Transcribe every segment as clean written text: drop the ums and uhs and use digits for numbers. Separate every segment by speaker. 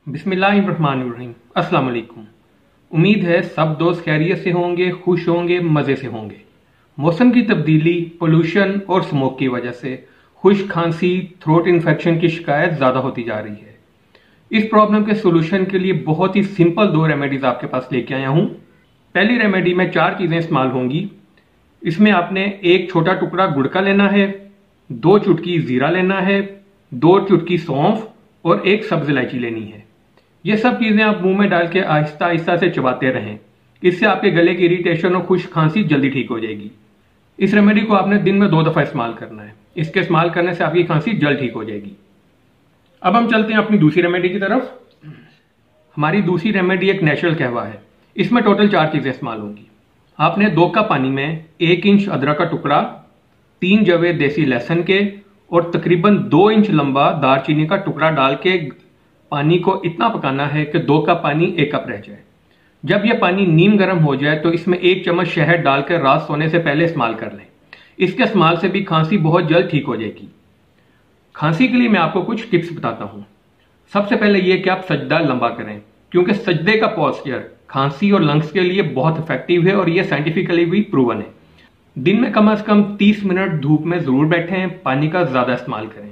Speaker 1: बिस्मिल्लाहिर्रहमानिर्रहीम। अस्सलाम वालेकुम। उम्मीद है सब दोस्त खैरियत से होंगे, खुश होंगे, मज़े से होंगे। मौसम की तब्दीली, पोल्यूशन और स्मोक की वजह से खुश्क खांसी, थ्रोट इन्फेक्शन की शिकायत ज़्यादा होती जा रही है। इस प्रॉब्लम के सोल्यूशन के लिए बहुत ही सिंपल दो रेमेडीज आपके पास लेके आया हूँ। पहली रेमेडी में 4 चीज़ें इस्तेमाल होंगी। इसमें आपने एक छोटा टुकड़ा गुड़ का लेना है, 2 चुटकी जीरा लेना है, 2 चुटकी सौंफ और 1 सब्ज इलायची लेनी है। ये सब चीजें आप मुंह में डाल के आहिस्ता आहिस्ता से चबाते रहें। इससे आपके गले की इरिटेशन और खुश्क खांसी जल्दी ठीक हो जाएगी। इस रेमेडी को आपने दिन में 2 दफा इस्तेमाल करना है। इसके इस्तेमाल करने से आपकी खांसी जल्द ठीक हो जाएगी। अब हम चलते हैं अपनी दूसरी रेमेडी की तरफ। हमारी दूसरी रेमेडी एक नेचुरल कहवा है। इसमें टोटल 4 चीजें इस्तेमाल होंगी। आपने 2 कप पानी में 1 इंच अदरक का टुकड़ा, 3 जवे देसी लहसुन के और तकरीबन 2 इंच लंबा दालचीनी का टुकड़ा डाल के पानी को इतना पकाना है कि 2 कप पानी 1 कप रह जाए। जब यह पानी नीम गर्म हो जाए तो इसमें 1 चम्मच शहद डालकर रात सोने से पहले इस्तेमाल कर लें। इसके इस्तेमाल से भी खांसी बहुत जल्द ठीक हो जाएगी। खांसी के लिए मैं आपको कुछ टिप्स बताता हूं। सबसे पहले यह कि आप सजदा लंबा करें, क्योंकि सजदे का पोस्चर खांसी और लंग्स के लिए बहुत इफेक्टिव है और यह साइंटिफिकली भी प्रूवन है। दिन में कम से कम 30 मिनट धूप में जरूर बैठें। पानी का ज्यादा इस्तेमाल करें।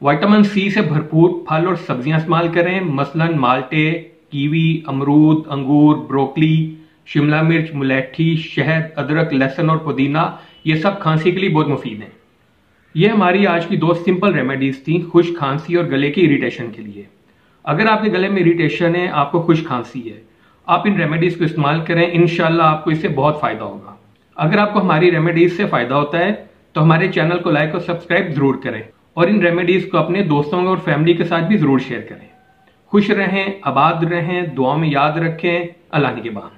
Speaker 1: विटामिन सी से भरपूर फल और सब्जियां इस्तेमाल करें, मसलन माल्टे, कीवी, अमरूद, अंगूर, ब्रोकली, शिमला मिर्च, मुलैठी, शहद, अदरक, लहसुन और पुदीना। ये सब खांसी के लिए बहुत मुफीद हैं। ये हमारी आज की 2 सिंपल रेमेडीज थी खुश्क खांसी और गले की इरिटेशन के लिए। अगर आपके गले में इरिटेशन है, आपको खुश्क खांसी है, आप इन रेमेडीज को इस्तेमाल करें। इंशाल्लाह आपको इससे बहुत फायदा होगा। अगर आपको हमारी रेमेडीज से फायदा होता है तो हमारे चैनल को लाइक और सब्सक्राइब जरूर करें और इन रेमेडीज को अपने दोस्तों और फैमिली के साथ भी जरूर शेयर करें। खुश रहें, आबाद रहें, दुआ में याद रखें। अल्लाह निगहबान।